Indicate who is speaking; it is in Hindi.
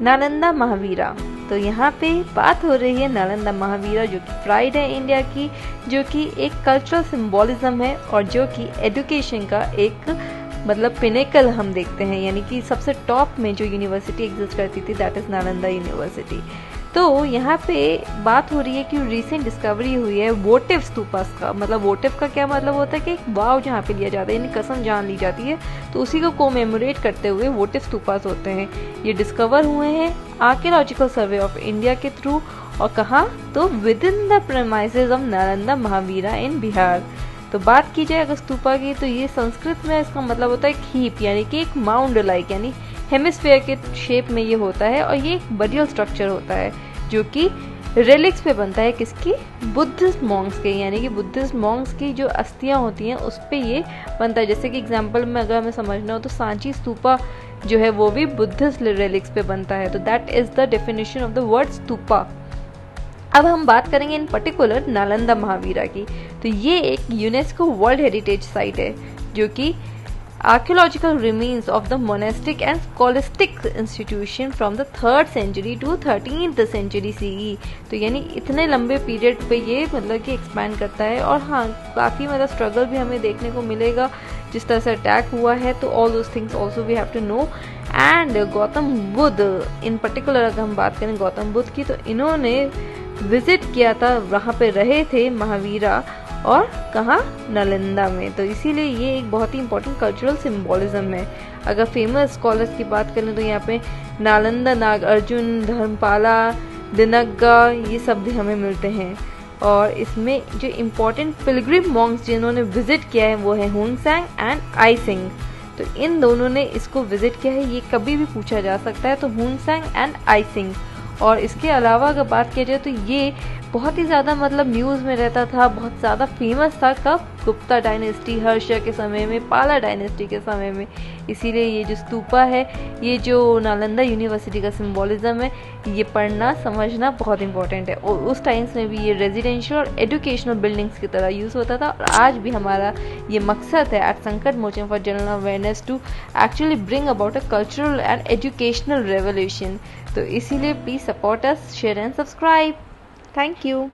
Speaker 1: नालंदा महावीरा। तो यहाँ पे बात हो रही है नालंदा महावीरा, जो कि प्राइड है इंडिया की, जो कि एक कल्चरल सिंबोलिज्म है और जो कि एजुकेशन का एक मतलब पिनेकल हम देखते हैं, यानी कि सबसे टॉप में जो यूनिवर्सिटी एग्जिस्ट करती थी दैट इज नालंदा यूनिवर्सिटी। तो यहाँ पे बात हो रही है कि रिसेंट डिस्कवरी हुई है वोटिव स्तूपास का। मतलब वोटिव का क्या मतलब होता है कि एक वाव जहाँ पे लिया जाता है, यानी कसम जान ली जाती है, तो उसी को कोमेमोरेट करते हुए वोटिव स्तूपास होते हैं। ये डिस्कवर हुए हैं आर्कियोलॉजिकल सर्वे ऑफ इंडिया के थ्रू, और कहाँ तो within the premises of Nalanda Mahavira in Bihar. तो बात की जाए अगर स्तूपा की, तो ये संस्कृत में इसका मतलब होता है हीप, यानी कि एक माउंड लाइक, यानी हेमिस्फीयर के शेप में ये होता है, और ये एक बरियल स्ट्रक्चर होता है जो कि रेलिक्स पे बनता है, किसकी, बुद्धिस्ट मॉन्क्स के, यानी कि बुद्धिस्ट मॉन्क्स की जो अस्थियां होती हैं उस पे ये बनता है। जैसे कि एग्जांपल में अगर हमें समझना हो तो सांची स्तूपा जो है वो भी बुद्धिस्ट रेलिक्स पे बनता है। तो that is the definition of the word stupa. अब हम बात करेंगे इन पर्टिकुलर नालंदा महावीरा की। तो ये एक यूनेस्को वर्ल्ड हेरिटेज साइट है, जो कि archaeological remains of the monastic and scholastic institution from the 3rd century to 13th century CE। तो यानी इतने लंबे पीरियड पे ये मतलब कि एक्सपैंड करता है। और हाँ, काफ़ी मतलब स्ट्रगल भी हमें देखने को मिलेगा जिस तरह से अटैक हुआ है, तो all those things also we have to know. And Gautam Buddha in particular अगर हम बात करें गौतम बुद्ध की, तो इन्होंने विजिट किया था, वहाँ पे रहे थे महावीरा, और कहाँ, नालंदा में। तो इसीलिए ये एक बहुत ही इंपॉर्टेंट कल्चरल सिंबोलिज्म है। अगर फेमस स्कॉलर्स की बात करें तो यहाँ पे नालंदा, नागार्जुन, धर्मपाला, दिनग्गा, ये सब भी हमें मिलते हैं। और इसमें जो इम्पोर्टेंट पिलग्रिम मॉन्क्स जिन्होंने विजिट किया है वो है हुनसैंग एंड आईसिंग। तो इन दोनों ने इसको विजिट किया है, ये कभी भी पूछा जा सकता है। तो हुनसैंग एंड आईसिंग। और इसके अलावा अगर बात की जाए तो ये बहुत ही ज़्यादा मतलब न्यूज़ में रहता था, बहुत ज़्यादा फेमस था। कब, गुप्ता डायनेस्टी, हर्षा के समय में, पाला डायनेस्टी के समय में। इसीलिए ये जो स्तूपा है, ये जो नालंदा यूनिवर्सिटी का सिंबोलिज्म है, ये पढ़ना समझना बहुत इंपॉर्टेंट है। और उस टाइम्स में भी ये रेजिडेंशियल और एजुकेशनल बिल्डिंग्स की तरह यूज़ होता था। और आज भी हमारा ये मकसद है at Sankat Mochan for general awareness to actually bring about a cultural and educational revolution. तो इसीलिए please support us, share and subscribe. Thank you.